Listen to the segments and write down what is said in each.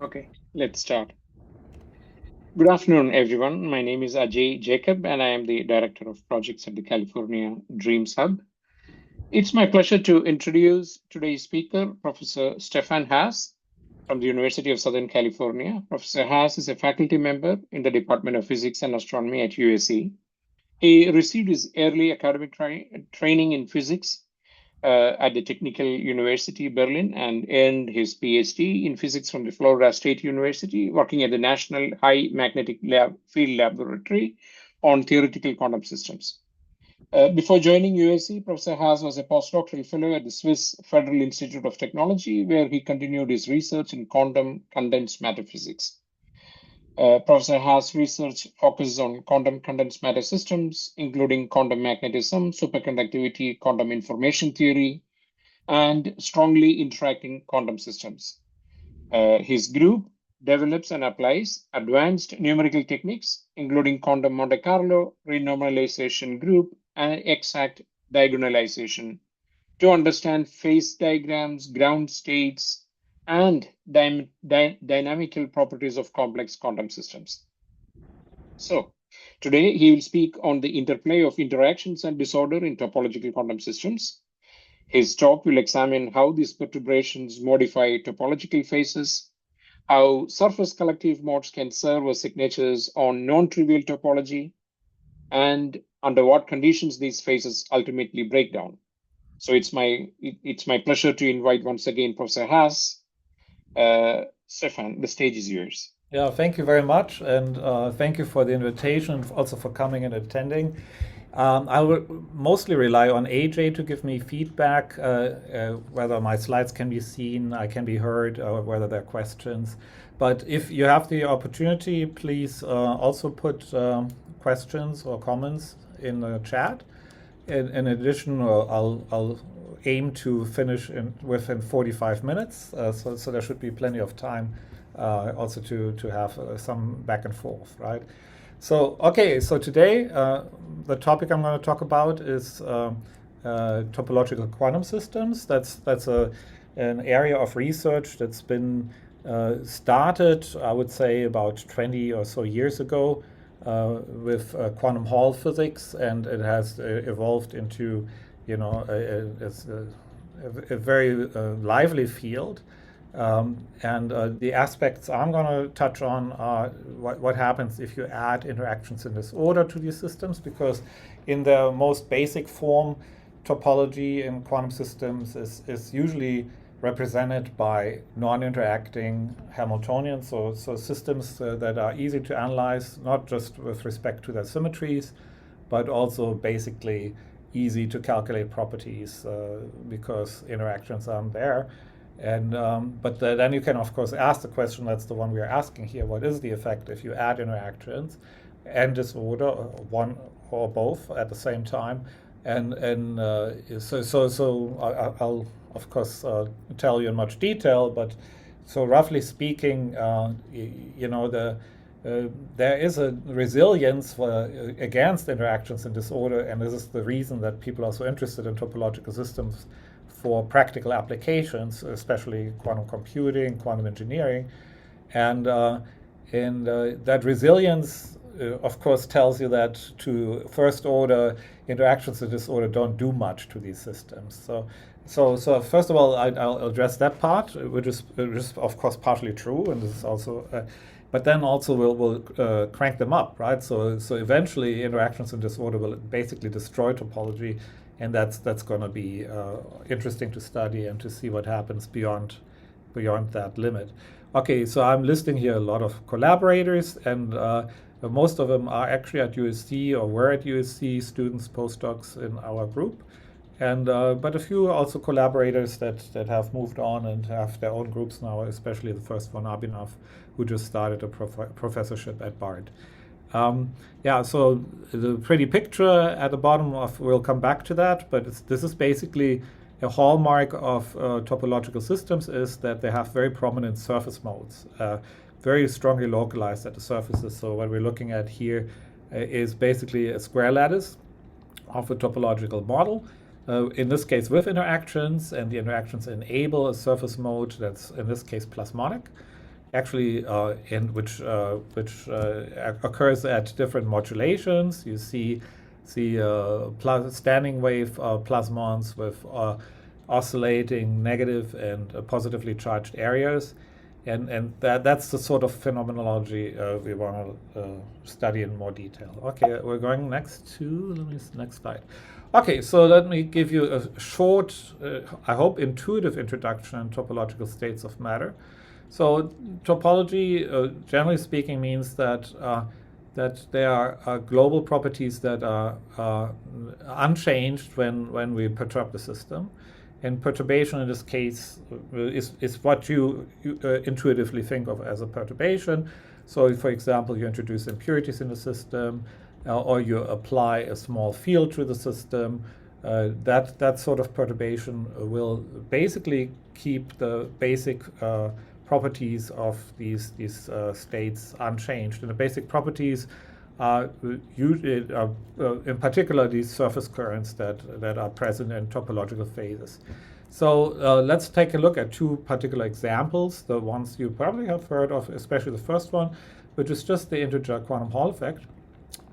Okay, let's start. Good afternoon, everyone. My name is Ajay Jacob, and I am the Director of Projects at the California Dreams Hub. It's my pleasure to introduce today's speaker, Professor Stephan Haas from the University of Southern California. Professor Haas is a faculty member in the Department of Physics and Astronomy at USC. He received his early academic training in physics at the Technical University Berlin and earned his PhD in physics from the Florida State University, working at the National High Magnetic Field Laboratory on theoretical quantum systems. Before joining USC, Professor Haas was a postdoctoral fellow at the Swiss Federal Institute of Technology, where he continued his research in quantum condensed matter physics. Professor Haas' research focuses on quantum condensed matter systems, including quantum magnetism, superconductivity, quantum information theory, and strongly interacting quantum systems. His group develops and applies advanced numerical techniques, including quantum Monte Carlo renormalization group and exact diagonalization, to understand phase diagrams, ground states, and dynamical properties of complex quantum systems. So, today he will speak on the interplay of interactions and disorder in topological quantum systems. His talk will examine how these perturbations modify topological phases, how surface collective modes can serve as signatures on non-trivial topology, and under what conditions these phases ultimately break down. So it's my pleasure to invite once again Professor Haas. Stefan, the stage is yours. Yeah, thank you very much, and thank you for the invitation, and also for coming and attending. I will mostly rely on AJ to give me feedback, whether my slides can be seen, I can be heard, or whether there are questions. But if you have the opportunity, please also put questions or comments in the chat. In addition, I'll aim to finish within 45 minutes, so there should be plenty of time also to have some back and forth, right? So, okay, so today the topic I'm going to talk about is topological quantum systems. That's an area of research that's been started, I would say, about 20 or so years ago with quantum Hall physics, and it has evolved into, a very lively field. And the aspects I'm going to touch on are what happens if you add interactions in disorder to these systems, because in their most basic form, topology in quantum systems is usually represented by non-interacting Hamiltonians, so systems that are easy to analyze, not just with respect to their symmetries, but also basically easy to calculate properties because interactions aren't there. And but then you can of course ask the question, that's the one we are asking here: what is the effect if you add interactions and disorder, one or both at the same time? And I'll of course tell you in much detail, but so roughly speaking, there is a resilience against interactions and disorder, and this is the reason that people are so interested in topological systems for practical applications, especially quantum computing, quantum engineering, and that resilience, of course, tells you that to first order interactions and disorder don't do much to these systems. So first of all, I'll address that part, which is of course partially true, and this is also, but then also we'll crank them up, right? So eventually interactions and disorder will basically destroy topology, and that's going to be interesting to study and to see what happens beyond that limit. Okay, so I'm listing here a lot of collaborators, and most of them are actually at USC or were at USC, students, postdocs in our group. And but a few also collaborators that have moved on and have their own groups now, especially the first one, Abhinav, who just started a professorship at Bard. Yeah, so the pretty picture at the bottom of, we'll come back to that, but this is basically a hallmark of topological systems, is that they have very prominent surface modes, very strongly localized at the surfaces. So what we're looking at here is basically a square lattice of a topological model, in this case with interactions, and the interactions enable a surface mode that's in this case plasmonic. actually in which occurs at different modulations. You see standing wave plasmons with oscillating negative and positively charged areas. And that's the sort of phenomenology we want to study in more detail. Okay, we're going next slide. Okay, so let me give you a short, I hope intuitive introduction in topological states of matter. So topology, generally speaking, means that there are global properties that are unchanged when we perturb the system. And perturbation in this case is what you intuitively think of as a perturbation. So, for example, you introduce impurities in the system, or you apply a small field to the system. That sort of perturbation will basically keep the basic properties of these states unchanged. And the basic properties are usually, in particular, these surface currents that are present in topological phases. So let's take a look at two particular examples, the ones you probably have heard of, especially the first one, which is just the integer quantum Hall effect.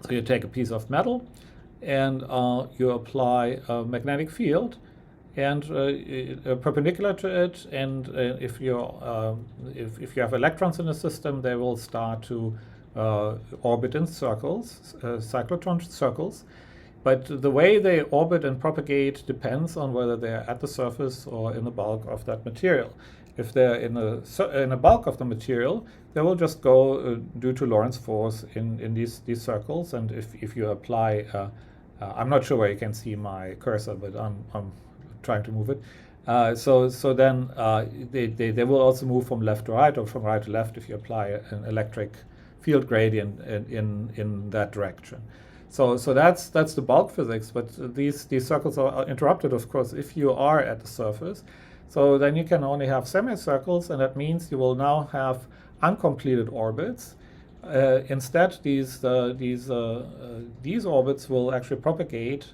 So you take a piece of metal and you apply a magnetic field and perpendicular to it, and if you have electrons in the system, they will start to orbit in circles, cyclotron circles. But the way they orbit and propagate depends on whether they're at the surface or in the bulk of that material. If they're in a bulk of the material, they will just go due to Lorentz force in these circles. And if you apply, I'm not sure where you can see my cursor, but I'm trying to move it. So then they will also move from left to right or from right to left if you apply an electric field gradient in that direction. So that's the bulk physics, but these circles are interrupted, of course, if you are at the surface. So then you can only have semicircles, and that means you will now have uncompleted orbits. Instead, these orbits will actually propagate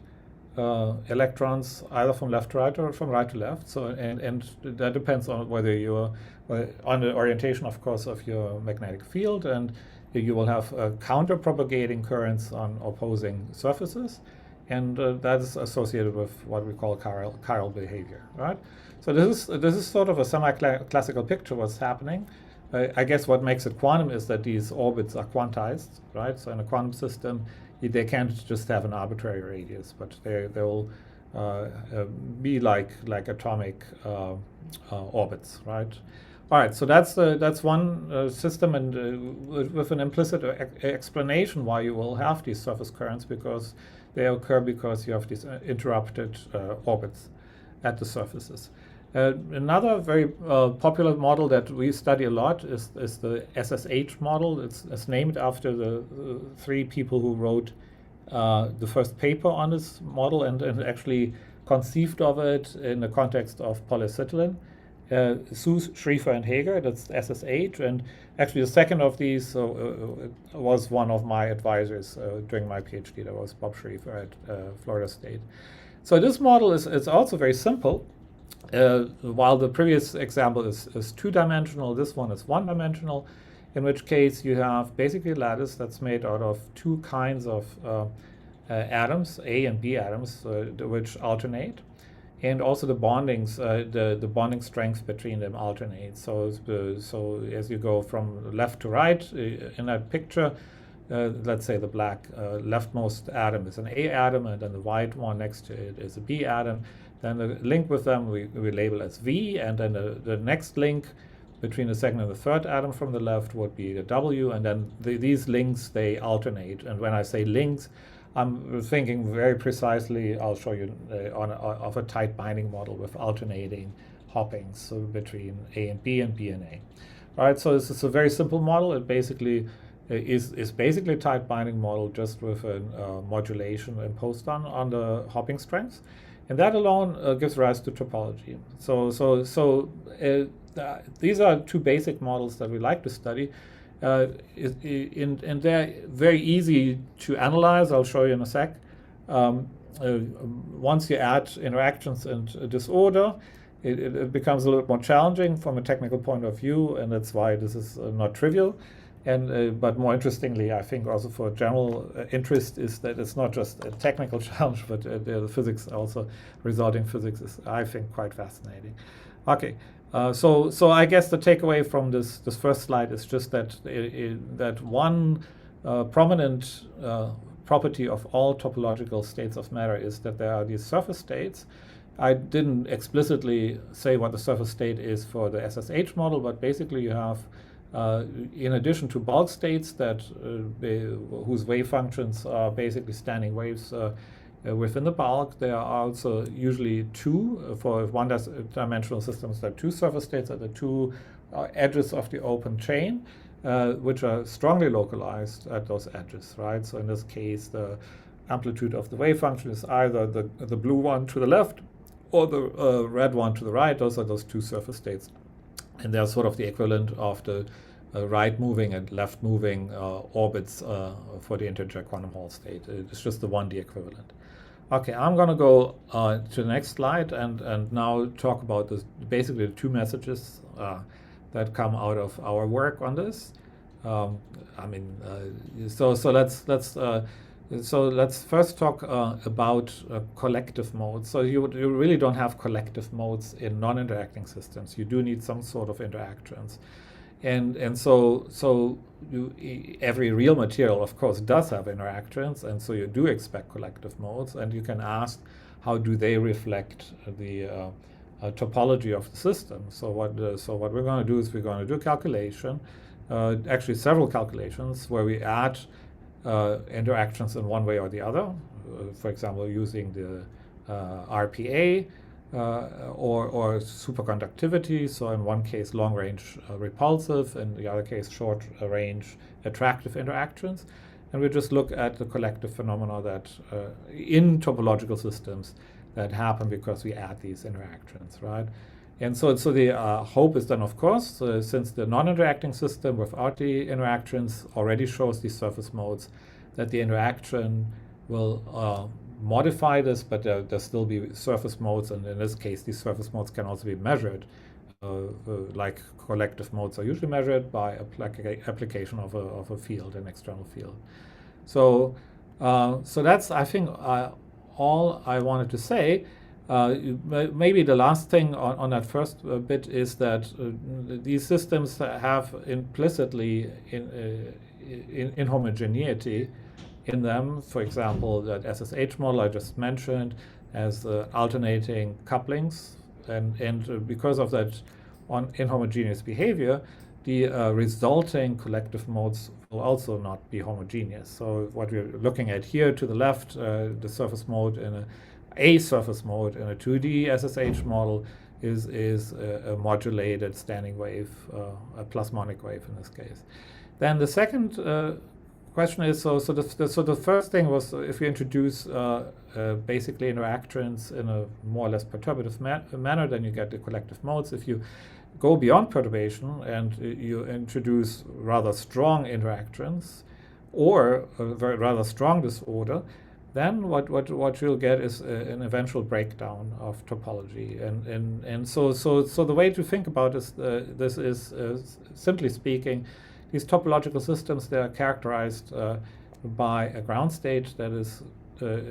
electrons either from left to right or from right to left. So and that depends on whether you're on the orientation, of course, of your magnetic field, and you will have counter-propagating currents on opposing surfaces, and that is associated with what we call chiral behavior, right? So this is sort of a semi-classical picture of what's happening. I guess what makes it quantum is that these orbits are quantized, right? So in a quantum system, they can't just have an arbitrary radius, but they will be like atomic orbits, right? All right, so that's one system, and with an implicit explanation why you will have these surface currents, because they occur because you have these interrupted orbits at the surfaces. Another very popular model that we study a lot is the SSH model. It's named after the three people who wrote the first paper on this model and actually conceived of it in the context of polyacetylene. Suess, Schrieffer, and Heger, that's SSH, and actually the second of these was one of my advisors during my PhD. That was Bob Schrieffer at Florida State. So this model is also very simple. While the previous example is two-dimensional, this one is one-dimensional, in which case you have basically a lattice that's made out of two kinds of atoms, A and B atoms, which alternate. And also the bondings, the bonding strength between them alternates. So as you go from left to right in that picture, let's say the black leftmost atom is an A atom, and then the white one next to it is a B atom. Then the link with them we label as V, and then the next link between the second and the third atom from the left would be the W, and then these links, they alternate. And when I say links, I'm thinking very precisely, I'll show you of a tight binding model with alternating hoppings, so between A and B and A. All right, so this is a very simple model. It basically is basically a tight binding model just with a modulation imposed on the hopping strengths. And that alone gives rise to topology. So these are two basic models that we like to study. And they're very easy to analyze. I'll show you in a sec. Once you add interactions and disorder, it becomes a little bit more challenging from a technical point of view, and that's why this is not trivial. And but more interestingly, I think also for general interest is that it's not just a technical challenge, but the physics also, resulting physics is, I think, quite fascinating. Okay, so I guess the takeaway from this first slide is just that that one prominent property of all topological states of matter is that there are these surface states. I didn't explicitly say what the surface state is for the SSH model, but basically you have, in addition to bulk states that whose wave functions are basically standing waves within the bulk, there are also usually two, for one-dimensional systems, there are two surface states at the two edges of the open chain, which are strongly localized at those edges, right? So in this case, the amplitude of the wave function is either the blue one to the left or the red one to the right. Those are those two surface states. And they're sort of the equivalent of the right moving and left moving orbits for the integer quantum Hall state. It's just the 1D equivalent. Okay, I'm going to go to the next slide and now talk about basically the two messages that come out of our work on this. So let's first talk about collective modes. So you really don't have collective modes in non-interacting systems. You do need some sort of interactions, and so every real material, of course, does have interactions, and so you do expect collective modes. And you can ask, how do they reflect the topology of the system? So what we're going to do is we're going to do a calculation, actually several calculations, where we add interactions in one way or the other, for example, using the RPA or superconductivity. So in one case, long-range repulsive, in the other case, short-range attractive interactions. And we just look at the collective phenomena that in topological systems that happen because we add these interactions, right? And so the hope is then, of course, since the non-interacting system without the interactions already shows these surface modes, that the interaction will modify this, but there'll still be surface modes, and in this case, these surface modes can also be measured, like collective modes are usually measured by application of a field, an external field. So that's, I think, all I wanted to say. Maybe the last thing on that first bit is that these systems have implicitly inhomogeneity in them. For example, that SSH model I just mentioned has alternating couplings, and because of that inhomogeneous behavior, the resulting collective modes will also not be homogeneous. So what we're looking at here to the left, the surface mode in a surface mode in a 2D SSH model is a modulated standing wave, a plasmonic wave in this case. Then the second question is, so the first thing was, if you introduce basically interactions in a more or less perturbative manner, then you get the collective modes. If you go beyond perturbation and you introduce rather strong interactions or a rather strong disorder, then what you'll get is an eventual breakdown of topology. And so the way to think about this is simply speaking, these topological systems, they are characterized by a ground state that is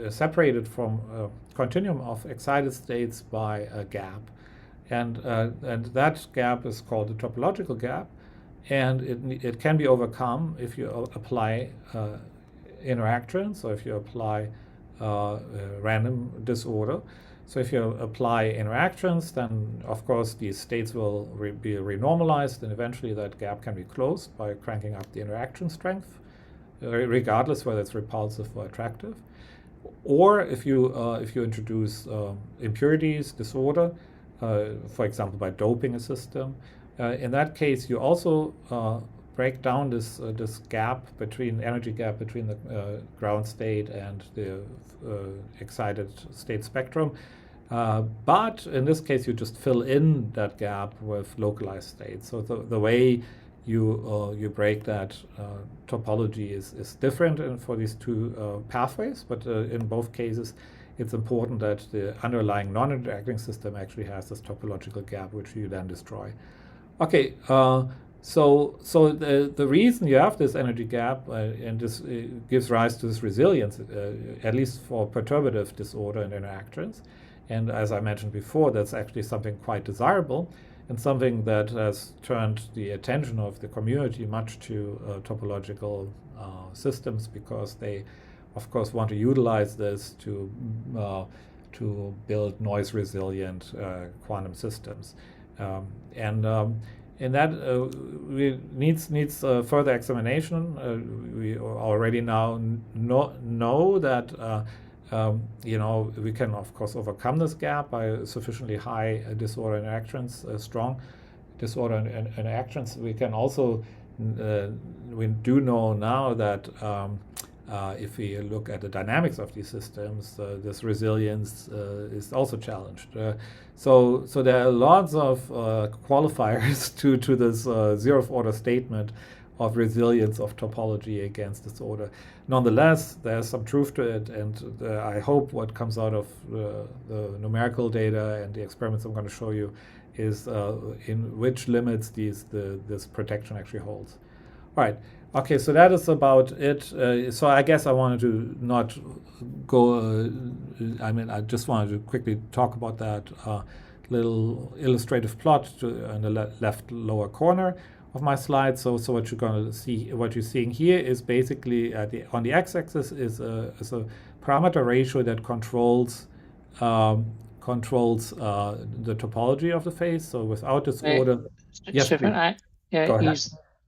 separated from a continuum of excited states by a gap. And that gap is called the topological gap, and it can be overcome if you apply interactions, so if you apply random disorder. So if you apply interactions, then of course these states will be renormalized, and eventually that gap can be closed by cranking up the interaction strength, regardless whether it's repulsive or attractive. Or if you introduce impurities, disorder, for example by doping a system, in that case you also break down this energy gap between the ground state and the excited state spectrum. But in this case, you just fill in that gap with localized states. So the way you break that topology is different for these two pathways, but in both cases, it's important that the underlying non-interacting system actually has this topological gap, which you then destroy. Okay, so the reason you have this energy gap and this gives rise to this resilience, at least for perturbative disorder and interactions. And as I mentioned before, that's actually something quite desirable and something that has turned the attention of the community much to topological systems, because they, of course, want to utilize this to build noise resilient quantum systems. And that needs further examination. We already now know that we can of course overcome this gap by sufficiently high disorder interactions, strong disorder interactions. We can also we do know now that if we look at the dynamics of these systems, this resilience is also challenged. So there are lots of qualifiers to this zeroth order statement of resilience of topology against disorder. Nonetheless, there's some truth to it, and I hope what comes out of the numerical data and the experiments I'm going to show you is in which limits this protection actually holds. All right. Okay, so that is about it. So I guess I wanted to not go. I just wanted to quickly talk about that little illustrative plot in the left lower corner of my slide. So what you're going to see, what you're seeing here, is basically on the x-axis is a parameter ratio that controls the topology of the phase. So without this order, yes, Stephan, go ahead.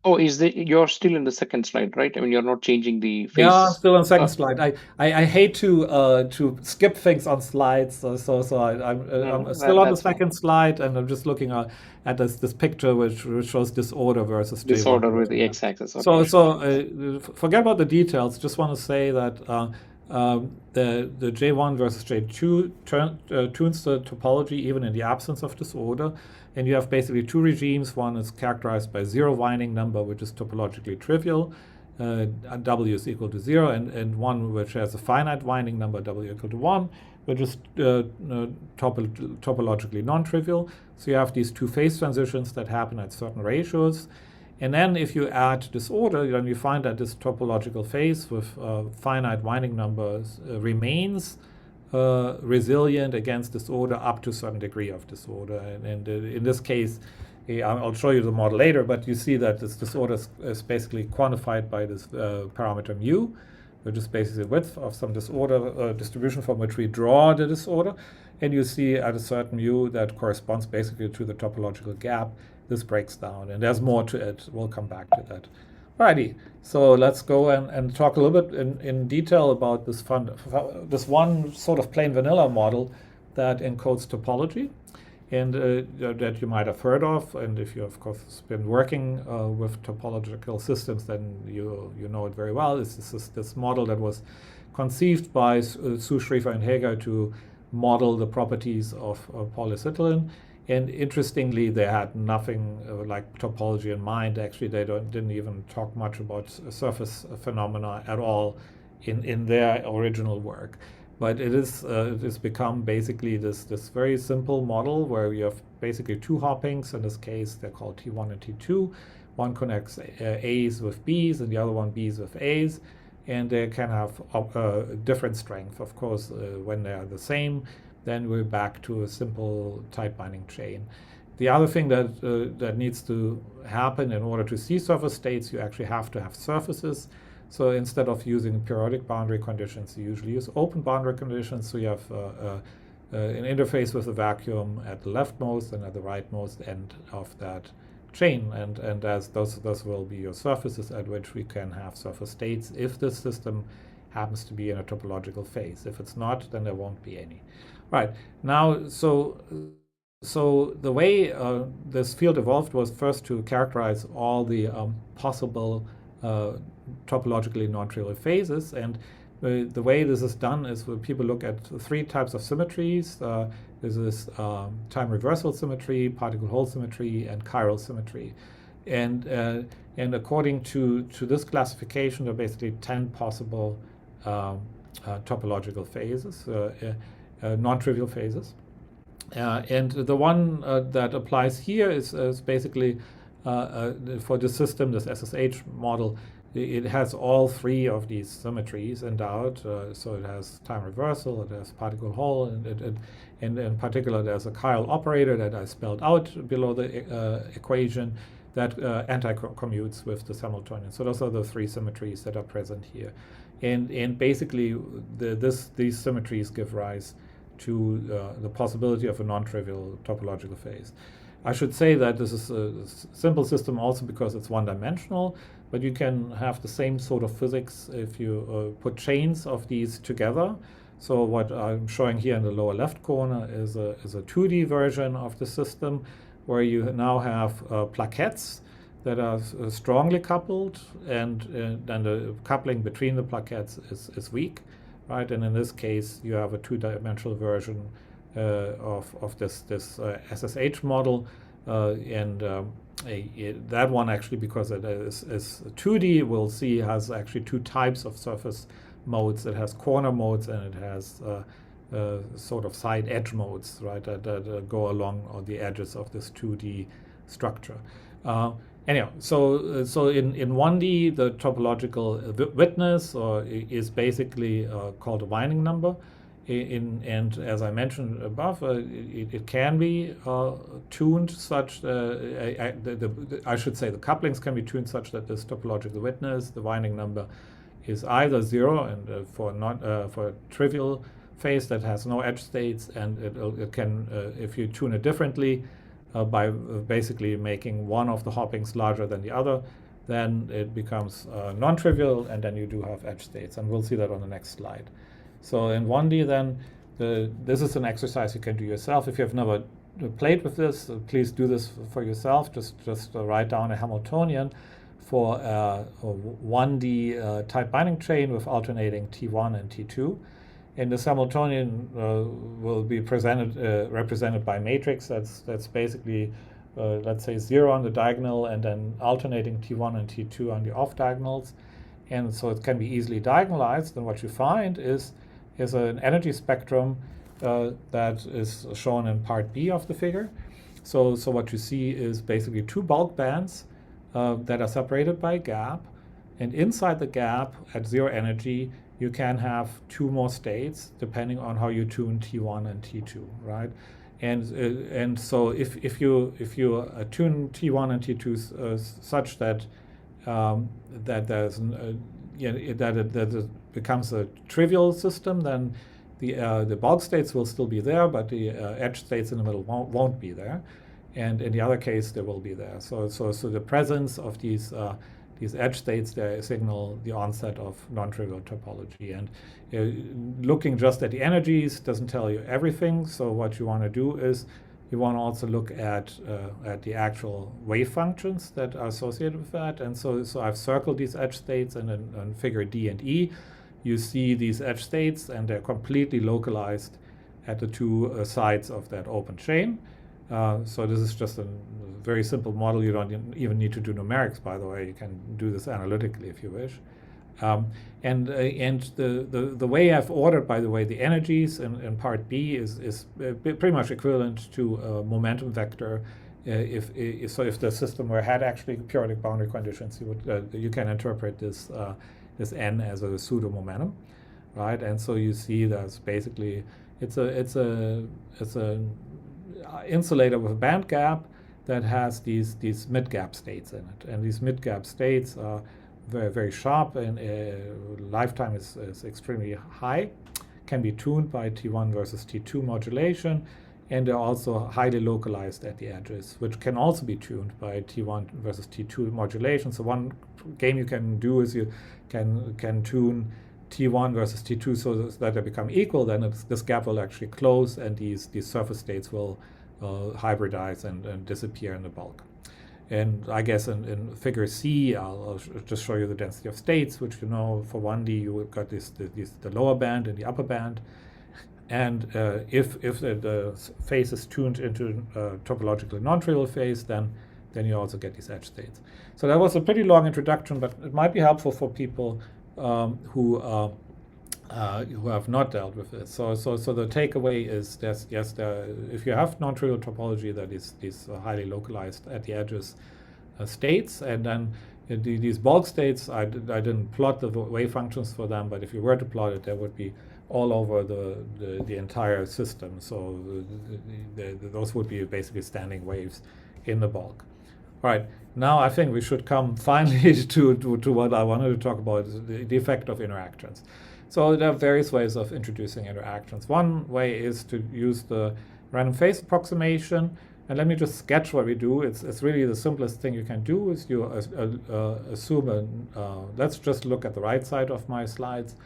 You're still in the second slide, right? I mean, you're not changing the phase. Yeah, I'm still on the second slide. I hate to skip things on slides, so I'm still on the second slide, and I'm just looking at this picture which shows disorder versus disorder with the x-axis. Okay. So forget about the details. Just want to say that the J1 versus J2 tunes the topology even in the absence of disorder. And you have basically two regimes. One is characterized by zero winding number, which is topologically trivial. W is equal to 0, and one which has a finite winding number, W equal to 1, which is topologically non-trivial. So you have these two phase transitions that happen at certain ratios. And then if you add disorder, then you find that this topological phase with finite winding numbers remains resilient against disorder up to a certain degree of disorder. And in this case, I'll show you the model later, but you see that this disorder is basically quantified by this parameter mu, which is basically the width of some disorder distribution from which we draw the disorder. And you see at a certain mu that corresponds basically to the topological gap. This breaks down, and there's more to it. We'll come back to that. Alrighty, so let's go and talk a little bit in detail about this one sort of plain vanilla model that encodes topology, and that you might have heard of. And if you, of course, been working with topological systems, then you know it very well. It's this model that was conceived by Sue Schrieffer and Hager to model the properties of polyacetylene. And interestingly, they had nothing like topology in mind. Actually, they didn't even talk much about surface phenomena at all in their original work. But it has become basically this very simple model where you have basically two hoppings. In this case, they're called T1 and T2. One connects A's with B's, and the other one B's with A's. And they can have different strength. Of course, when they are the same, then we're back to a simple tight binding chain. The other thing that needs to happen in order to see surface states, you actually have to have surfaces. So instead of using periodic boundary conditions, you usually use open boundary conditions. So you have an interface with a vacuum at the leftmost and at the rightmost end of that chain. And as those will be your surfaces at which we can have surface states if this system happens to be in a topological phase. If it's not, then there won't be any. Right, now, so the way this field evolved was first to characterize all the possible topologically non-trivial phases. And the way this is done is when people look at three types of symmetries. This is time reversal symmetry, particle hole symmetry, and chiral symmetry. And according to this classification, there are basically 10 possible topological phases, non-trivial phases. And the one that applies here is basically for the system, this SSH model. It has all three of these symmetries endowed. So it has time reversal, it has particle Hall, and in particular there's a chiral operator that I spelled out below the equation that anti-commutes with the Hamiltonian. So those are the three symmetries that are present here. And basically these symmetries give rise to the possibility of a non-trivial topological phase. I should say that this is a simple system also because it's one-dimensional, but you can have the same sort of physics if you put chains of these together. So what I'm showing here in the lower left corner is a 2D version of the system where you now have plaquettes that are strongly coupled, and then the coupling between the plaquettes is weak. Right, and in this case, you have a two-dimensional version of this SSH model, and that one actually, because it is 2D, we'll see has actually two types of surface modes. It has corner modes and it has sort of side edge modes, right, that go along on the edges of this 2D structure. Anyhow, so in 1D, the topological witness is basically called a winding number. And as I mentioned above, it can be tuned such, I should say the couplings can be tuned such that this topological witness, the winding number, is either 0 and for a trivial phase that has no edge states, and it can, if you tune it differently, by basically making one of the hoppings larger than the other, then it becomes non-trivial, and then you do have edge states, and we'll see that on the next slide. So in 1D then, this is an exercise you can do yourself. If you have never played with this, please do this for yourself. Just write down a Hamiltonian for a 1D type binding chain with alternating T1 and T2. And this Hamiltonian will be represented by a matrix that's basically, let's say, 0 on the diagonal and then alternating T1 and T2 on the off diagonals. And so it can be easily diagonalized. And what you find is an energy spectrum that is shown in part B of the figure. So what you see is basically two bulk bands that are separated by a gap. And inside the gap, at 0 energy, you can have two more states depending on how you tune T1 and T2, right? And so if you tune T1 and T2 such that that it becomes a trivial system, then the bulk states will still be there, but the edge states in the middle won't be there, and in the other case they will be there. So the presence of these edge states, they signal the onset of non-trivial topology. And looking just at the energies doesn't tell you everything. So what you want to do is you want to also look at the actual wave functions that are associated with that. And so I've circled these edge states, and in figure D and E, you see these edge states, and they're completely localized at the two sides of that open chain. So this is just a very simple model. You don't even need to do numerics, by the way. You can do this analytically if you wish. And the way I've ordered, by the way, the energies in part B is pretty much equivalent to a momentum vector. If the system had actually periodic boundary conditions, you can interpret this n as a pseudo momentum, right? And so you see that's basically it's a insulator with a band gap that has these mid-gap states in it, and these mid-gap states are very, very sharp, and lifetime is extremely high, can be tuned by T1 versus T2 modulation, and they're also highly localized at the edges, which can also be tuned by T1 versus T2 modulation. So one game you can do is you can tune T1 versus T2 so that they become equal. Then this gap will actually close, and these surface states will hybridize and disappear in the bulk. And I guess in figure C, I'll just show you the density of states, which you know for 1D you've got the lower band and the upper band. And if the phase is tuned into a topologically non-trivial phase, then you also get these edge states. So that was a pretty long introduction, but it might be helpful for people who who have not dealt with it. So the takeaway is that yes, if you have non-trivial topology that is these highly localized at the edges states, and then these bulk states, I didn't plot the wave functions for them, but if you were to plot it, they would be all over the entire system. So those would be basically standing waves in the bulk. All right, now I think we should come finally to what I wanted to talk about, the effect of interactions. So there are various ways of introducing interactions. One way is to use the random phase approximation. And let me just sketch what we do. It's really the simplest thing you can do is you assume, let's just look at the right side of my slides.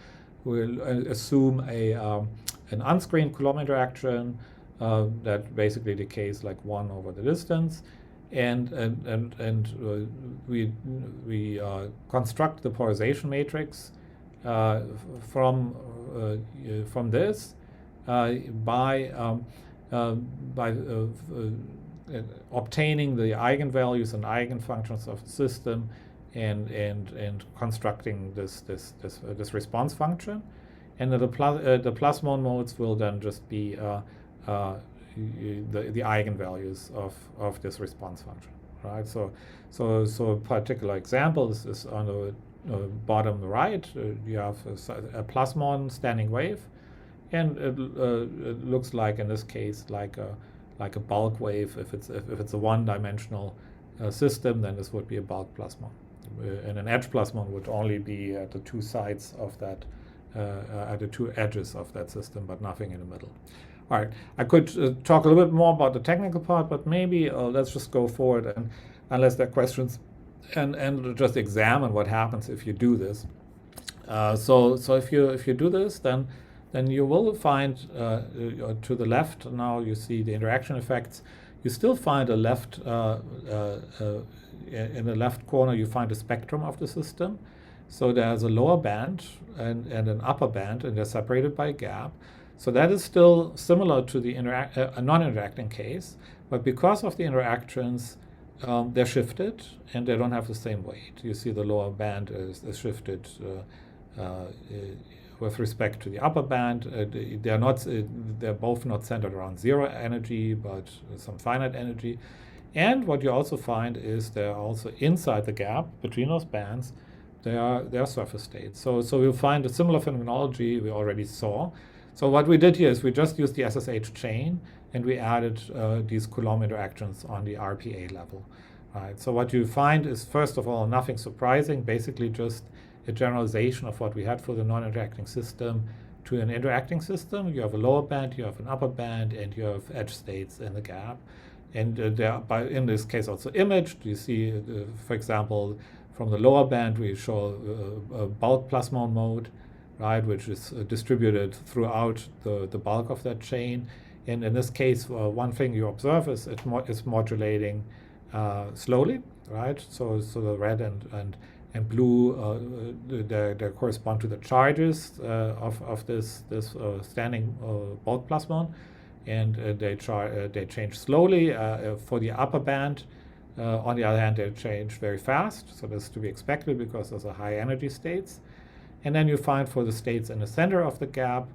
We'll assume an unscreened Coulomb interaction that basically decays like 1 over the distance. And we construct the polarization matrix from this by obtaining the eigenvalues and eigenfunctions of the system and constructing this response function. And the plasmon modes will then just be the eigenvalues of this response function, right? So a particular example is on the bottom right. You have a plasmon standing wave, and it looks like in this case like a bulk wave. If it's a one-dimensional system, then this would be a bulk plasmon, and an edge plasmon would only be at the two sides of that, at the two edges of that system, but nothing in the middle. All right, I could talk a little bit more about the technical part, but maybe let's just go forward, and unless there are questions, and just examine what happens if you do this. So if you do this, then you will find to the left now you see the interaction effects. You still find a left in the left corner you find a spectrum of the system. So there's a lower band and an upper band, and they're separated by a gap. So that is still similar to the non-interacting case, but because of the interactions, they're shifted and they don't have the same weight. You see the lower band is shifted with respect to the upper band. They're both not centered around zero energy, but some finite energy. And what you also find is they're also inside the gap between those bands. They are surface states. So you'll find a similar phenomenology we already saw. So what we did here is we just used the SSH chain and we added these Coulomb interactions on the RPA level. Right. So what you find is, first of all, nothing surprising, basically just a generalization of what we had for the non-interacting system to an interacting system. You have a lower band, you have an upper band, and you have edge states in the gap. And they're, in this case, also imaged. You see, for example, from the lower band, we show a bulk plasmon mode, right, which is distributed throughout the bulk of that chain. And in this case, one thing you observe is it's modulating slowly, right? So the red and blue they correspond to the charges of this standing bulk plasmon, and they change slowly. For the upper band, on the other hand, they change very fast. So this is to be expected because those are high energy states. And then you find for the states in the center of the gap,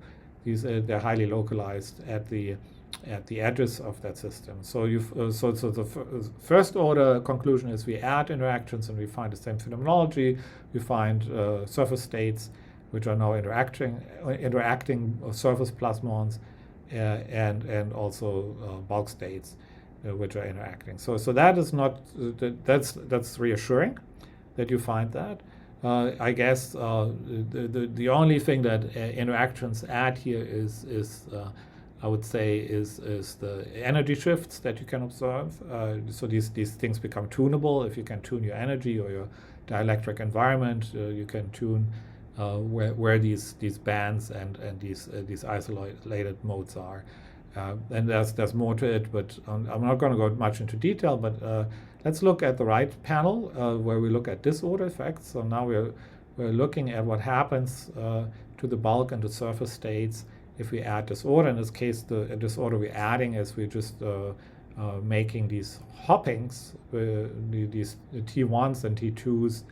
they're highly localized at the edges of that system. So the first order conclusion is we add interactions and we find the same phenomenology. We find surface states which are now interacting surface plasmons, and also bulk states which are interacting. So that is not that's reassuring that you find that. I guess the only thing that interactions add here is I would say is the energy shifts that you can observe. So these things become tunable. If you can tune your energy or your dielectric environment, you can tune where these bands and these isolated modes are. And there's more to it, but I'm not going to go much into detail. But let's look at the right panel where we look at disorder effects. So now we're looking at what happens to the bulk and the surface states if we add disorder. In this case, the disorder we're adding is we're just making these hoppings, these T1s and T2s.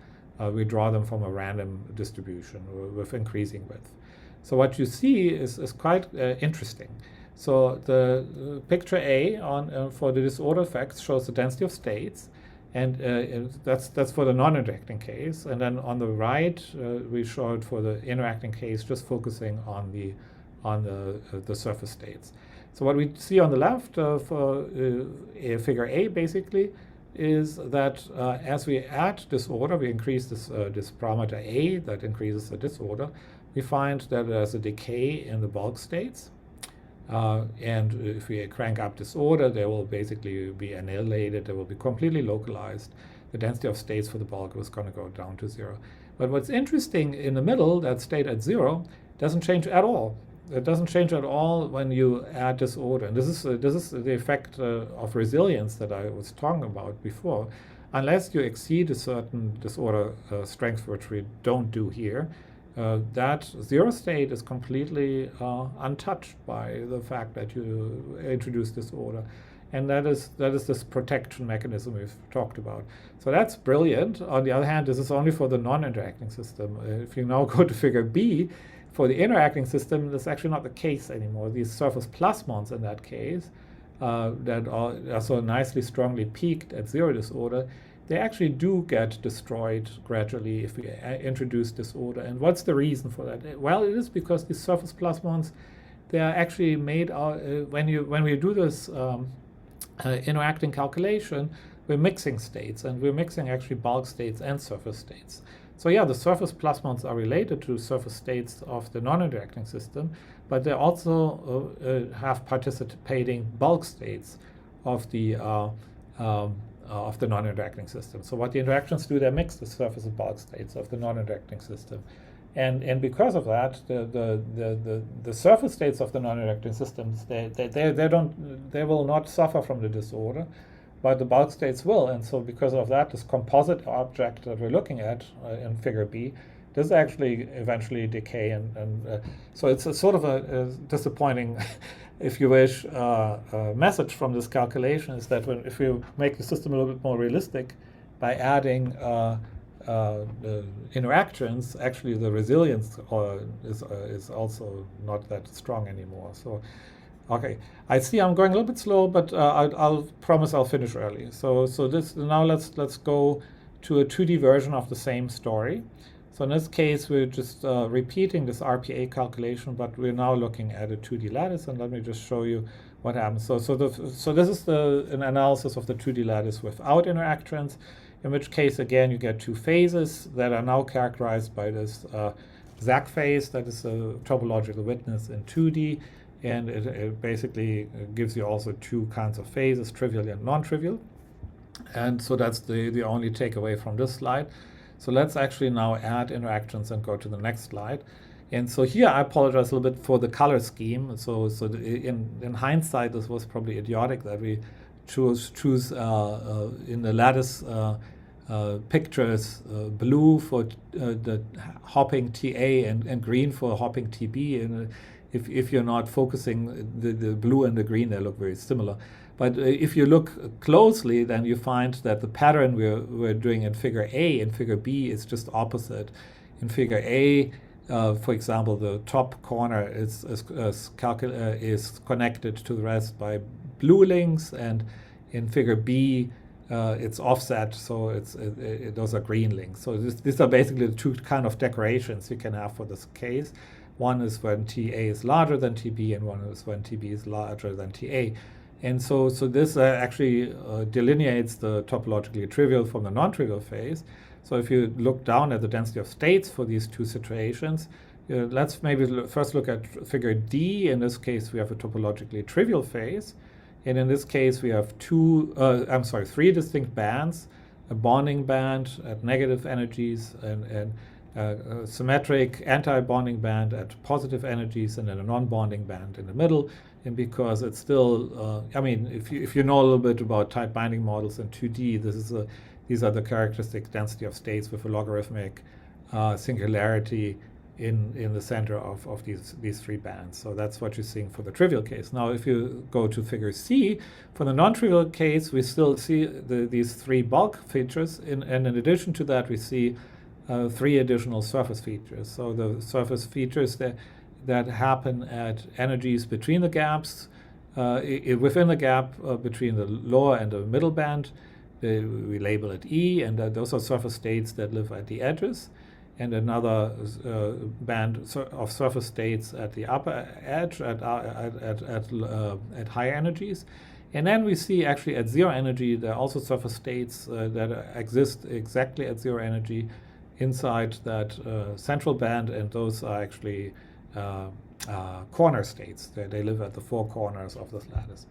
We draw them from a random distribution with increasing width. So what you see is quite interesting. So the picture A for the disorder effects shows the density of states, and that's for the non-interacting case. And then on the right, we showed for the interacting case, just focusing on the surface states. So what we see on the left for figure A basically is that as we add disorder, we increase this parameter A that increases the disorder. We find that there's a decay in the bulk states. And if we crank up disorder, they will basically be annihilated. They will be completely localized. The density of states for the bulk was going to go down to 0. But what's interesting in the middle, that state at 0, doesn't change at all. It doesn't change at all when you add disorder. And this is the effect of resilience that I was talking about before. Unless you exceed a certain disorder strength, which we don't do here, that 0 state is completely untouched by the fact that you introduce disorder. And that is this protection mechanism we've talked about. So that's brilliant. On the other hand, this is only for the non-interacting system. If you now go to figure B, for the interacting system, that's actually not the case anymore. These surface plasmons in that case, that are so nicely strongly peaked at 0 disorder, they actually do get destroyed gradually if we introduce disorder. And what's the reason for that? Well, it is because these surface plasmons, they are actually made out, when we do this interacting calculation, we're mixing states, and we're mixing actually bulk states and surface states. So yeah, the surface plasmons are related to surface states of the non-interacting system, but they also have participating bulk states of the non-interacting system. So what the interactions do, they mix the surface and bulk states of the non-interacting system. And because of that, the surface states of the non-interacting systems, they will not suffer from the disorder, but the bulk states will. And so because of that, this composite object that we're looking at in figure B, does actually eventually decay. And so it's a sort of a disappointing, if you wish, message from this calculation is that if you make the system a little bit more realistic by adding the interactions, actually the resilience is also not that strong anymore. So, okay, I see I'm going a little bit slow, but I'll promise I'll finish early. So this now let's go to a 2D version of the same story. So in this case, we're just repeating this RPA calculation, but we're now looking at a 2D lattice, and let me just show you what happens. So this is an analysis of the 2D lattice without interactions, in which case, again, you get two phases that are now characterized by this ZAC phase, that is a topological witness in 2D, and it basically gives you also two kinds of phases, trivial and non-trivial. And so that's the only takeaway from this slide. So let's actually now add interactions and go to the next slide. And so here I apologize a little bit for the color scheme. So in hindsight, this was probably idiotic that we choose in the lattice pictures blue for the hopping TA and green for hopping TB. And if you're not focusing the blue and the green, they look very similar. But if you look closely, then you find that the pattern we're doing in figure A and figure B is just opposite. In figure A, for example, the top corner is connected to the rest by blue links, and in figure B, it's offset, so those are green links. So these are basically the two kind of decorations you can have for this case. One is when TA is larger than TB, and one is when TB is larger than TA. And so this actually delineates the topologically trivial from the non-trivial phase. So if you look down at the density of states for these two situations, let's maybe first look at figure D. In this case, we have a topologically trivial phase. And in this case, we have three distinct bands, a bonding band at negative energies, and a symmetric anti-bonding band at positive energies, and then a non-bonding band in the middle. And because it's still, if you know a little bit about tight binding models in 2D, these are the characteristic density of states with a logarithmic singularity in the center of these three bands. So that's what you're seeing for the trivial case. Now, if you go to figure C, for the non-trivial case, we still see these three bulk features, and in addition to that, we see three additional surface features. So the surface features, that happen at energies between the gaps. Within the gap between the lower and the middle band, we label it E, and those are surface states that live at the edges, and another band of surface states at the upper edge at high energies. And then we see actually at zero energy, there are also surface states that exist exactly at zero energy inside that central band, and those are actually corner states. They live at the four corners of this lattice.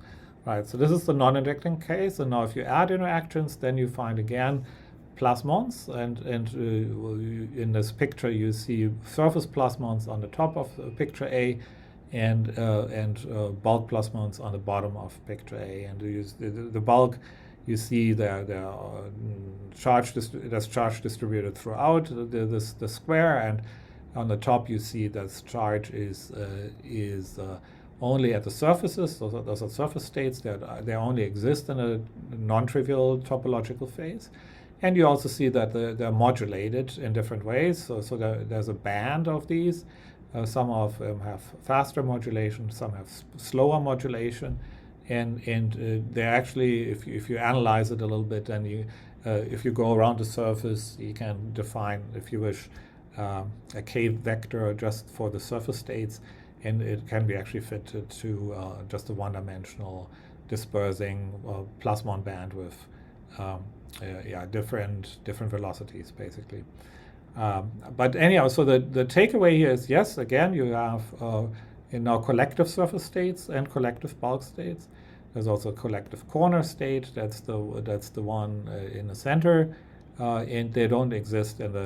Right, so this is the non-interacting case, and now if you add interactions, then you find again plasmons, and in this picture you see surface plasmons on the top of picture A, and bulk plasmons on the bottom of picture A. And the bulk, you see there's charge distributed throughout the square, and on the top you see that charge is only at the surfaces. Those are surface states that they only exist in a non-trivial topological phase. And you also see that they're modulated in different ways. So there's a band of these. Some of them have faster modulation, some have slower modulation, and they're actually, if you analyze it a little bit, then if you go around the surface, you can define, if you wish, a K vector just for the surface states, and it can be actually fitted to just a one-dimensional dispersing plasmon band with different velocities, basically. But anyhow, so the takeaway here is, yes, again, you have now collective surface states and collective bulk states. There's also a collective corner state. That's the one in the center, and they don't exist in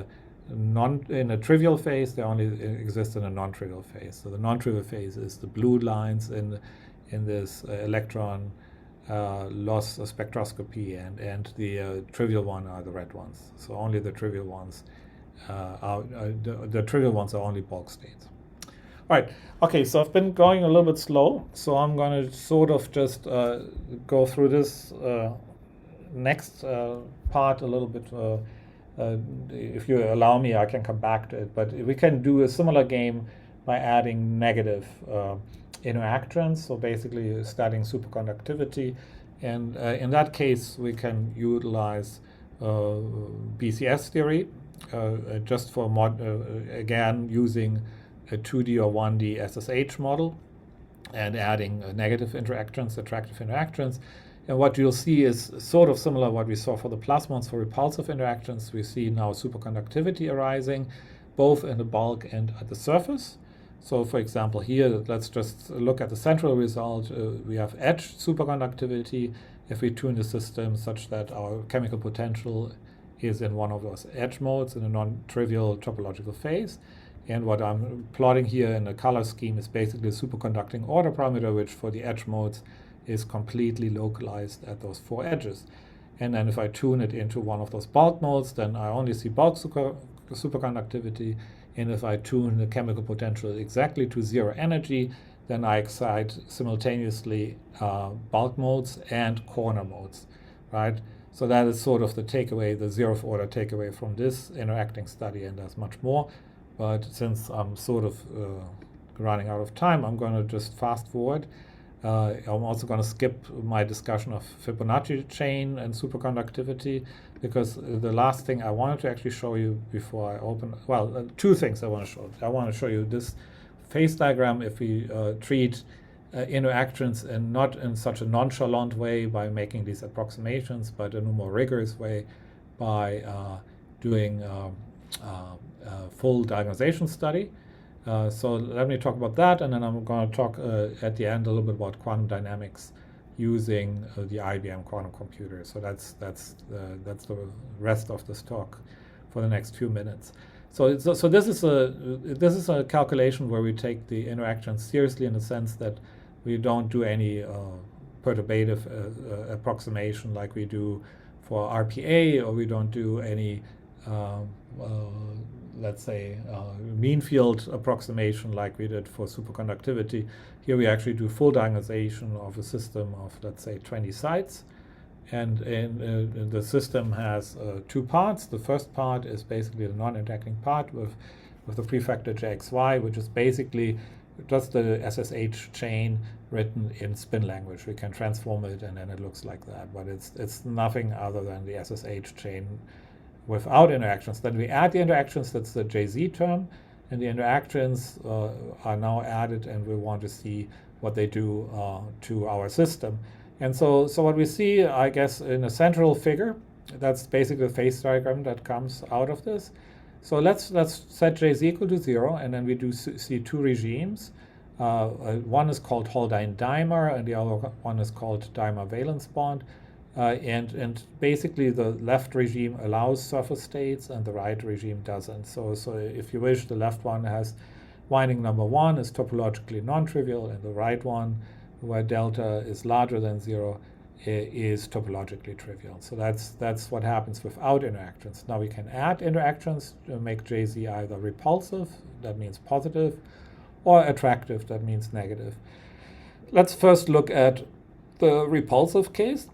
a trivial phase. They only exist in a non-trivial phase. So the non-trivial phase is the blue lines in this electron loss spectroscopy, and the trivial one are the red ones. So only the trivial ones the trivial ones are only bulk states. All right. Okay. So I've been going a little bit slow, so I'm going to sort of just go through this next part a little bit. If you allow me, I can come back to it, but we can do a similar game by adding negative interactions. So basically studying superconductivity, and in that case we can utilize BCS theory just for again using a 2D or 1D SSH model and adding negative interactions, attractive interactions. And what you'll see is sort of similar to what we saw for the plasmons for repulsive interactions. We see now superconductivity arising both in the bulk and at the surface. So for example here, let's just look at the central result. We have edge superconductivity if we tune the system such that our chemical potential is in one of those edge modes in a non-trivial topological phase. And what I'm plotting here in the color scheme is basically a superconducting order parameter, which for the edge modes is completely localized at those four edges. And then if I tune it into one of those bulk modes, then I only see bulk superconductivity. And if I tune the chemical potential exactly to zero energy, then I excite simultaneously bulk modes and corner modes, right? So that is sort of the takeaway, the zeroth order takeaway from this interacting study, and there's much more. But since I'm sort of running out of time, I'm going to just fast forward. I'm also going to skip my discussion of Fibonacci chain and superconductivity, because the last thing I wanted to actually show you before I open, two things I want to show. I want to show you this phase diagram if we treat interactions and not in such a nonchalant way by making these approximations, but in a more rigorous way by doing full diagonalization study. So let me talk about that, and then I'm going to talk at the end a little bit about quantum dynamics using the IBM quantum computer. So that's the rest of this talk for the next few minutes. So this is a calculation where we take the interactions seriously in the sense that we don't do any perturbative approximation like we do for RPA, or we don't do any let's say mean field approximation like we did for superconductivity. Here we actually do full diagonalization of a system of, let's say, 20 sites. And the system has two parts. The first part is basically the non-interacting part with the prefactor JXY, which is basically just the SSH chain written in spin language. We can transform it, and then it looks like that. But it's nothing other than the SSH chain without interactions. Then we add the interactions. That's the JZ term, and the interactions are now added, and we want to see what they do to our system. And so what we see, I guess, in a central figure, that's basically the phase diagram that comes out of this. So let's set JZ equal to 0, and then we do see two regimes. One is called Haldane dimer, and the other one is called dimer valence bond. And basically the left regime allows surface states, and the right regime doesn't. So if you wish, the left one has winding number 1 is topologically non-trivial, and the right one, where delta is larger than 0, is topologically trivial. So that's what happens without interactions. Now we can add interactions to make JZ either repulsive, that means positive, or attractive, that means negative. Let's first look at the repulsive case.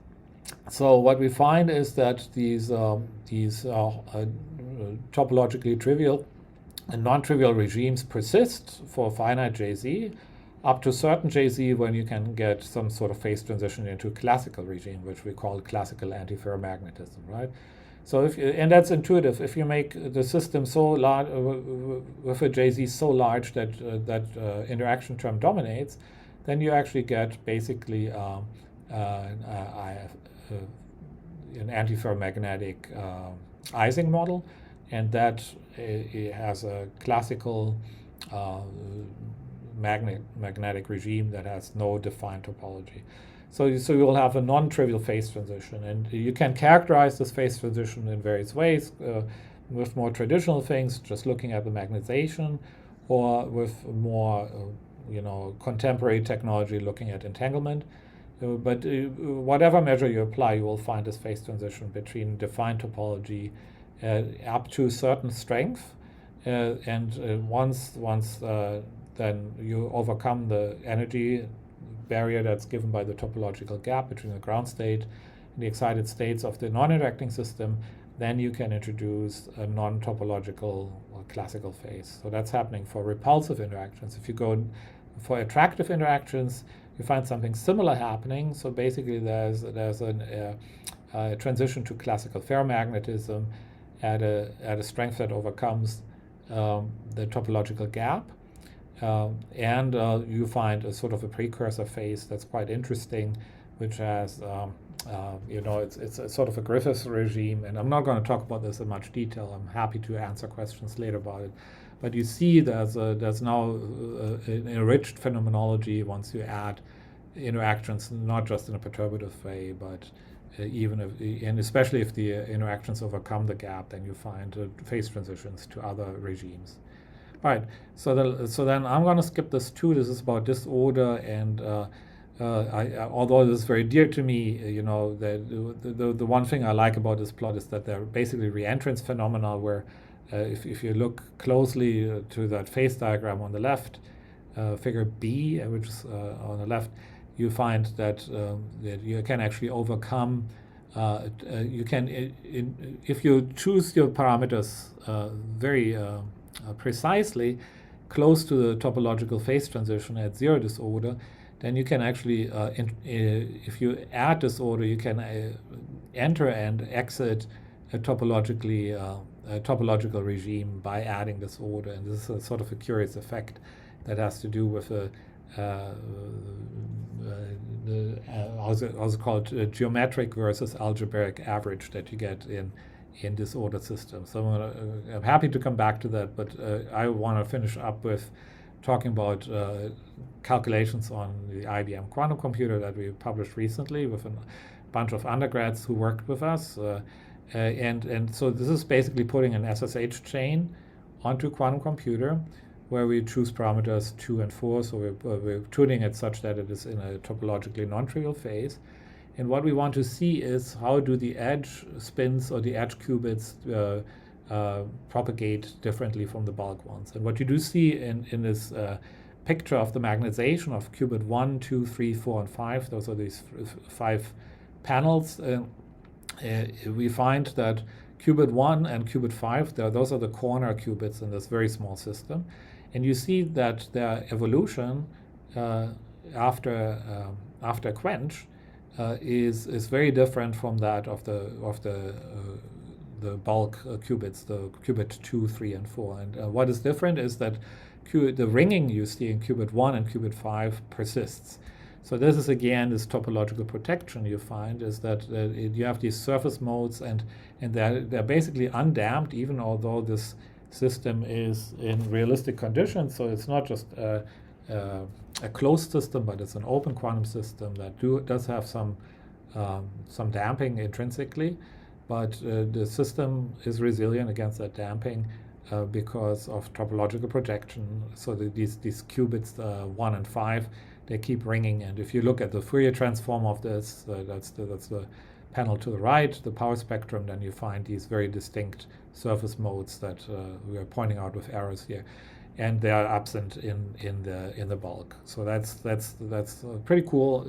So what we find is that these topologically trivial and non-trivial regimes persist for finite JZ, up to certain JZ when you can get some sort of phase transition into a classical regime, which we call classical antiferromagnetism, right? So and that's intuitive. If you make the system so large, with a JZ so large that interaction term dominates, then you actually get basically an antiferromagnetic Ising model, and that it has a classical magnetic regime that has no defined topology. So you will have a non-trivial phase transition, and you can characterize this phase transition in various ways, with more traditional things, just looking at the magnetization, or with more contemporary technology, looking at entanglement. But whatever measure you apply, you will find this phase transition between defined topology up to certain strength, and once then you overcome the energy barrier that's given by the topological gap between the ground state and the excited states of the non-interacting system, then you can introduce a non-topological classical phase. So that's happening for repulsive interactions. If you go for attractive interactions, you find something similar happening. So basically there's a transition to classical ferromagnetism at a strength that overcomes the topological gap. And you find a sort of a precursor phase that's quite interesting, which has, it's a sort of a Griffiths regime. And I'm not going to talk about this in much detail. I'm happy to answer questions later about it. But you see there's now an enriched phenomenology once you add interactions, not just in a perturbative way, but and especially if the interactions overcome the gap, then you find phase transitions to other regimes. All right, so then I'm going to skip this too. This is about disorder, and although this is very dear to me, the one thing I like about this plot is that they're basically reentrance phenomena, where if you look closely to that phase diagram on the left, figure B, which is on the left, you find that you can actually overcome. You can, if you choose your parameters very precisely close to the topological phase transition at zero disorder, then you can actually, if you add disorder, you can enter and exit a topological regime by adding disorder. And this is a sort of a curious effect that has to do with also called geometric versus algebraic average that you get in disordered systems. So I'm happy to come back to that, but I want to finish up with talking about calculations on the IBM quantum computer that we published recently with a bunch of undergrads who worked with us. And so this is basically putting an SSH chain onto a quantum computer where we choose parameters 2 and 4. So we're tuning it such that it is in a topologically non-trivial phase. And what we want to see is how do the edge spins or the edge qubits propagate differently from the bulk ones. And what you do see in this picture of the magnetization of qubit 1, 2, 3, 4, and 5, those are these 5 panels, we find that qubit 1 and qubit 5, those are the corner qubits in this very small system. And you see that their evolution uh, after after quench is very different from that of the bulk qubits, the qubit 2, 3, and 4. And what is different is that the ringing you see in qubit 1 and qubit 5 persists. So this is again this topological protection you find, is that you have these surface modes, and they're basically undamped, even although this system is in realistic conditions. So it's not just a closed system, but it's an open quantum system that does have some damping intrinsically, but the system is resilient against that damping because of topological projection. So these qubits 1 and 5, they keep ringing. And if you look at the Fourier transform of this, that's the panel to the right, the power spectrum, then you find these very distinct surface modes that we are pointing out with arrows here, and they are absent in the bulk. So that's pretty cool.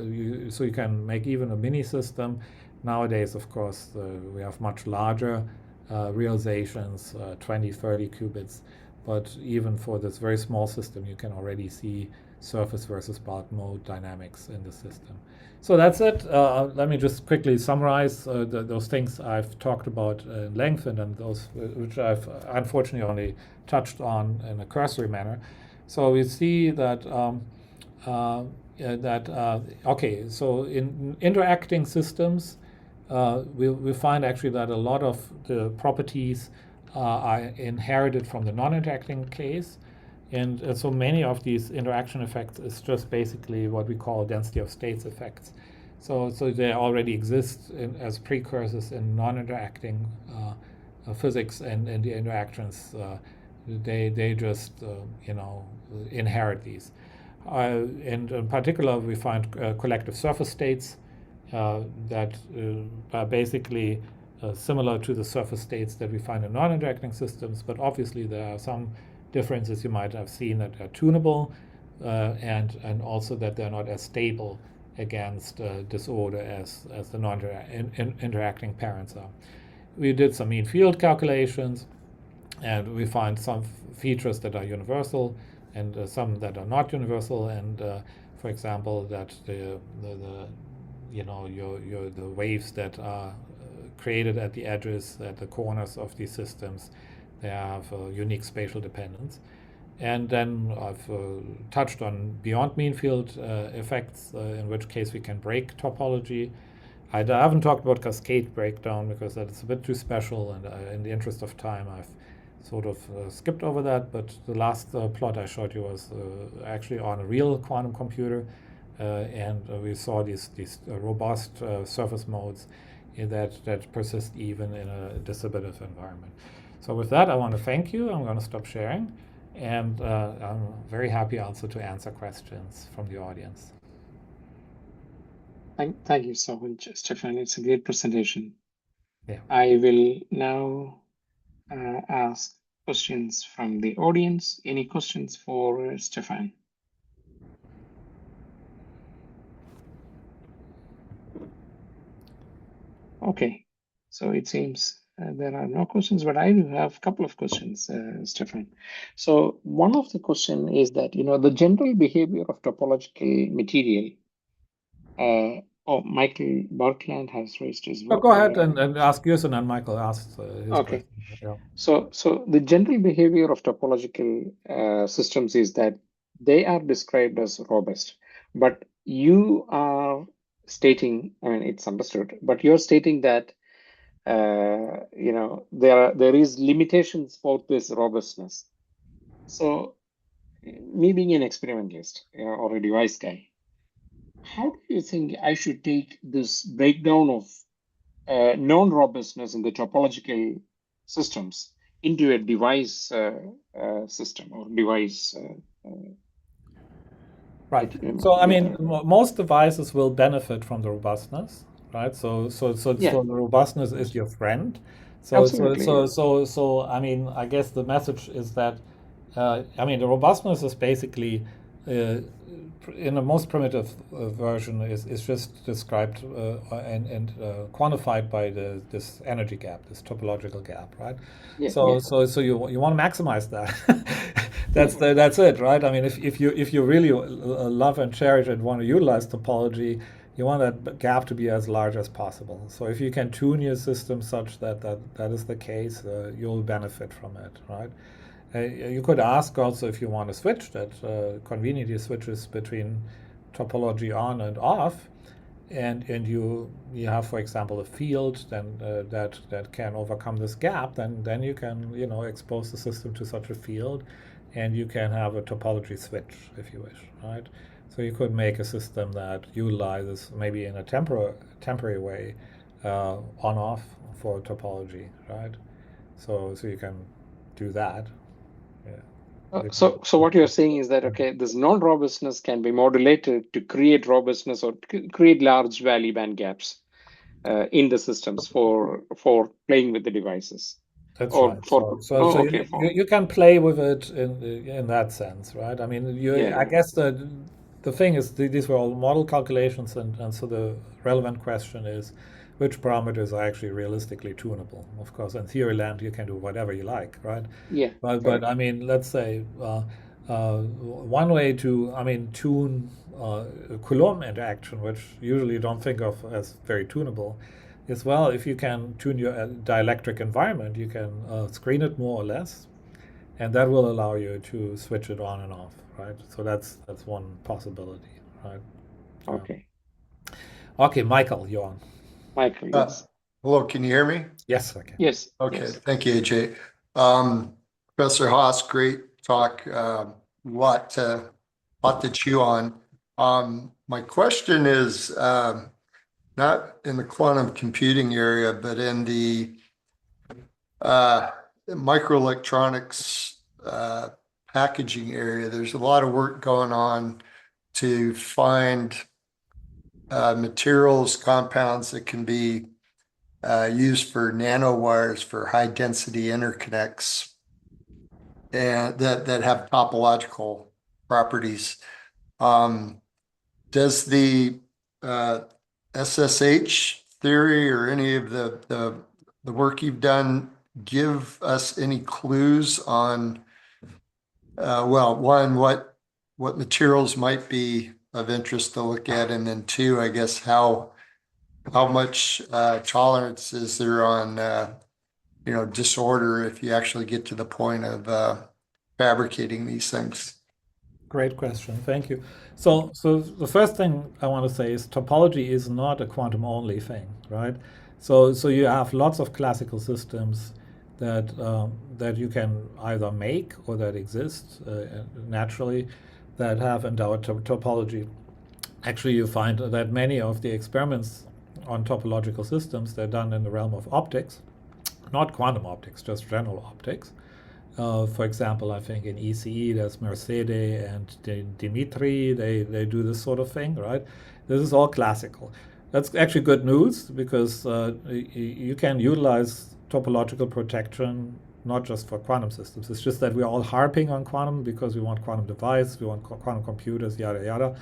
So you can make even a mini system. Nowadays, of course, we have much larger realizations, 20, 30 qubits. But even for this very small system, you can already see surface versus bulk mode dynamics in the system. So that's it. Let me just quickly summarize those things I've talked about in length, and then those which I've unfortunately only touched on in a cursory manner. So we see that okay, so in interacting systems, we find actually that a lot of the properties are inherited from the non-interacting case. And so many of these interaction effects is just basically what we call density of states effects. So they already exist as precursors in non-interacting physics, and the interactions, they just inherit these. And in particular, we find collective surface states that are basically similar to the surface states that we find in non-interacting systems, but obviously there are some differences you might have seen that are tunable, and also that they're not as stable against disorder as the non-interacting parents are. We did some mean field calculations, and we find some features that are universal and some that are not universal. And for example, that the waves that are created at the edges, at the corners of these systems, they have unique spatial dependence. And then I've touched on beyond mean field effects, in which case we can break topology. I haven't talked about cascade breakdown because that's a bit too special, and in the interest of time I've sort of skipped over that. But the last plot I showed you was actually on a real quantum computer, and we saw these robust surface modes that persist even in a distributive environment. So with that, I want to thank you. I'm going to stop sharing, and I'm very happy also to answer questions from the audience. Thank you so much, Stephan. It's a great presentation. Yeah. I will now ask questions from the audience. Any questions for Stephan? Okay, so it seems there are no questions, but I do have a couple of questions, Stephan. So one of the question is that, the general behavior of topological material. Michael Barkland has raised his vote. Go ahead and ask yours, and then Michael asks his Okay. question. Yeah. So the general behavior of topological systems is that they are described as robust, but you are stating, I mean, it's understood, but you're stating that there is limitations for this robustness. So me being an experimentalist or a device guy, how do you think I should take this breakdown of non-robustness in the topological systems into a device system or device? Right. So I mean, most devices will benefit from the robustness, right? So the robustness is your friend. So I mean, I guess the message is that I mean, the robustness is basically in the most primitive version is just described and quantified by this energy gap, this topological gap, right? Yeah, so you want to maximize that. That's it, right? I mean, if you really love and cherish and want to utilize topology, you want that gap to be as large as possible. So if you can tune your system such that is the case, you'll benefit from it, right? You could ask also if you want to switch that conveniently switches between topology on and off, and you have, for example, a field then that can overcome this gap, then you can expose the system to such a field, and you can have a topology switch if you wish, right? So you could make a system that utilizes maybe in a temporary way on off for topology, right? So you can do that. Yeah. So what you're saying is that, okay, this non-robustness can be modulated to create robustness or create large valley band gaps in the systems for playing with the devices That's or right. for, So oh, okay, you can play with it in that sense, right? I mean, yeah, I guess the thing is these were all model calculations, and so the relevant question is which parameters are actually realistically tunable. Of course, in theory land you can do whatever you like, right? yeah, But correct. I mean, let's say one way to tune Coulomb interaction, which usually you don't think of as very tunable, is, well, if you can tune your dielectric environment, you can screen it more or less, and that will allow you to switch it on and off, right? So that's one possibility, right? Yeah. Okay, Okay, Michael, you're on. Michael, Uh, yes, Hello, can you hear me? Yes, I can. yes, Okay, yes. thank you, AJ. Um, Professor Haas, great talk. Lot, lot to chew on. My question is not in the quantum computing area, but in the uh, microelectronics packaging area. There's a lot of work going on to find materials, compounds that can be used for nanowires for high density interconnects and that have topological properties. Um, does the SSH theory or any of the work you've done give us any clues on well, one, what materials might be of interest to look at, and then two, I guess how much tolerance is there on disorder if you actually get to the point of fabricating these things? Great question. Thank you. So the first thing I want to say is topology is not a quantum only thing, right? So you have lots of classical systems that you can either make or that exist naturally that have endowed topology. Actually, you find that many of the experiments on topological systems, they're done in the realm of optics, not quantum optics, just general optics. For example, I think in ECE there's Mercedes and Dimitri. They do this sort of thing, right? This is all classical. That's actually good news because you can utilize topological protection not just for quantum systems. It's just that we're all harping on quantum because we want quantum device, we want quantum computers, yada yada,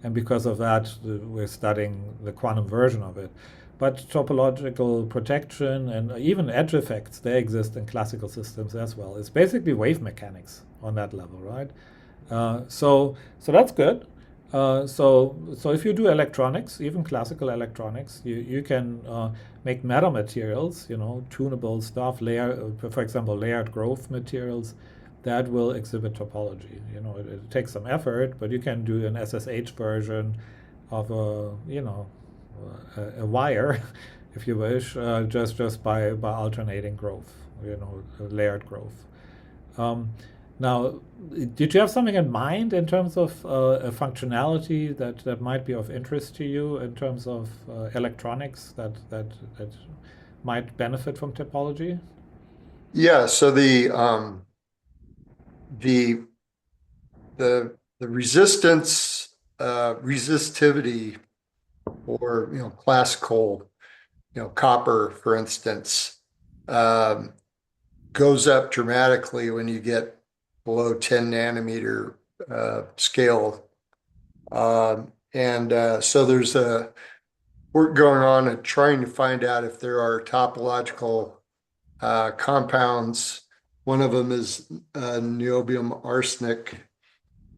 and because of that, we're studying the quantum version of it. But topological protection and even edge effects, they exist in classical systems as well. It's basically wave mechanics on that level, right? So that's good. So if you do electronics, even classical electronics, you can make metamaterials, tunable stuff, for example, layered growth materials that will exhibit topology. It takes some effort, but you can do an SSH version of a wire, if you wish, just by alternating growth, layered growth. Um, Now, did you have something in mind in terms of a functionality that might be of interest to you in terms of electronics that might benefit from topology? Yeah, so the the resistance resistivity or classical copper, for instance, um, goes up dramatically when you get below 10 nanometer scale. And so there's a work going on at trying to find out if there are topological compounds One of them is niobium arsenic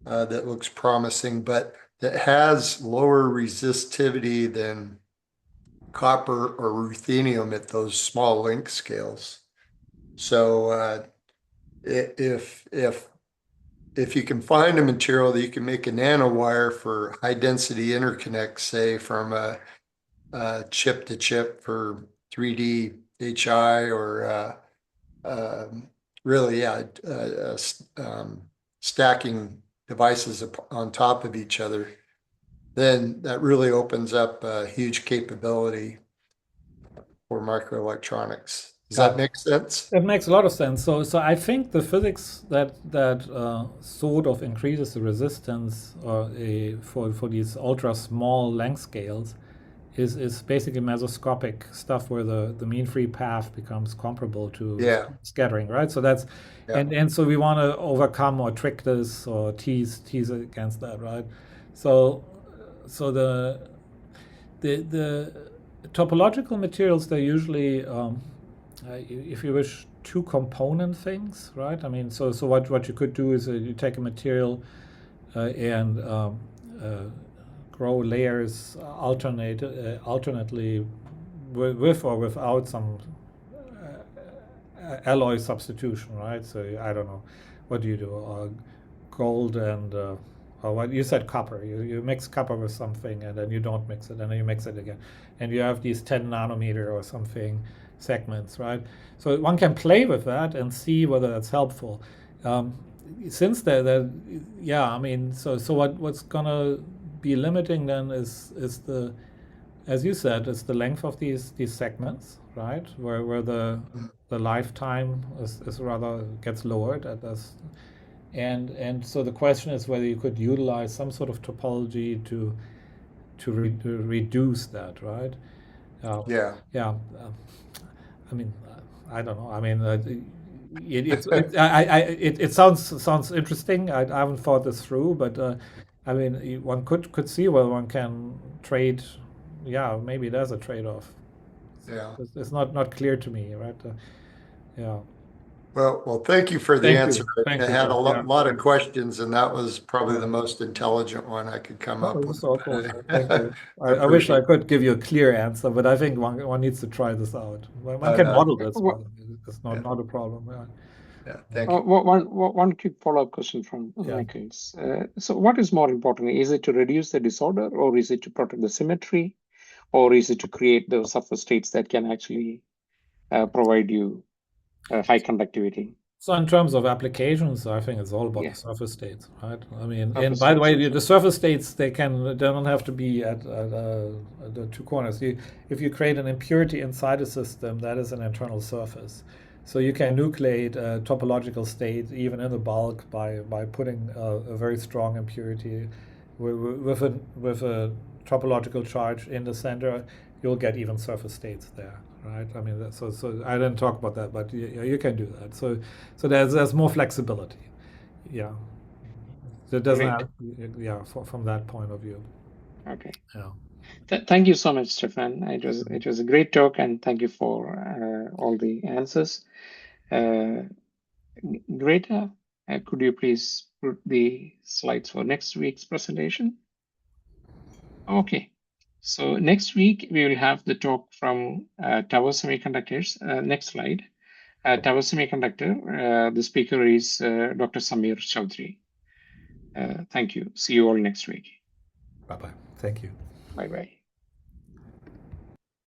that looks promising, but that has lower resistivity than copper or ruthenium at those small length scales. So if you can find a material that you can make a nanowire for high density interconnects, say from a chip to chip for 3D HI or really, yeah, stacking devices on top of each other, then that really opens up a huge capability for microelectronics. Does that make sense? It makes a lot of sense. So I think the physics that sort of increases the resistance for these ultra small length scales is basically mesoscopic stuff where the mean free path becomes comparable to Yeah, scattering, right? So that's yeah, and so we want to overcome or trick this or tease against that, right? So so the topological materials, they're usually if you wish, two component things, right? I mean, so what you could do is you take a material and uh, grow layers alternately with or without some alloy substitution, right? So I don't know, what do you do? Gold and or what you said, copper. You mix copper with something and then you don't mix it, and then you mix it again, and you have these 10 nanometer or something segments, right? So one can play with that and see whether that's helpful. Um, since yeah, I mean, so what's gonna be limiting then is the, as you said, is the length of these segments, right? Where the lifetime is rather gets lowered at this, and so the question is whether you could utilize some sort of topology to reduce that, right? Uh, yeah. yeah, I mean, I don't know. I mean, it sounds interesting. I haven't thought this through, but I mean, one could see whether one can trade. Yeah, maybe there's a trade-off. Yeah. It's not clear to me, right? Yeah. Well, thank you for the Thank answer. you. Thank I you, had a Jeff. Yeah. lot of questions, and that was probably Yeah. the most intelligent one I could come Oh, up this is with. so cool. Yeah. Thank you. I I wish I appreciate could give you a clear answer, but I think one needs to try this out. One it. can No, model this, Wha- but it's yeah, not a problem. Yeah. yeah, thank you. One quick follow-up question from Yeah. Michael's. So what is more important? Is it to reduce the disorder, or is it to protect the symmetry, or is it to create the surface states that can actually provide you high conductivity? So in terms of applications, I think it's all about the Yeah, surface states, right? I mean, and surface by the states. way, Okay. the surface states they don't have to be at the two corners. If you create an impurity inside a system, that is an internal surface. So you can nucleate a topological state even in the bulk by putting a very strong impurity with a topological charge in the center. You'll get even surface states there, right? I mean, so I didn't talk about that, but you can do that. So there's more flexibility. Yeah, so it doesn't Great. have, yeah, from that point of view. Okay. Yeah. Thank you so much, Stephan. It was a great talk, and thank you for all the answers. Greta, could you please put the slides for next week's presentation? Okay. So next week we will have the talk from Tower Semiconductors. Next slide. Tower Semiconductor. The speaker is Dr. Samir Chaudhry. Thank you. See you all next week. Bye bye. Thank you. Bye bye.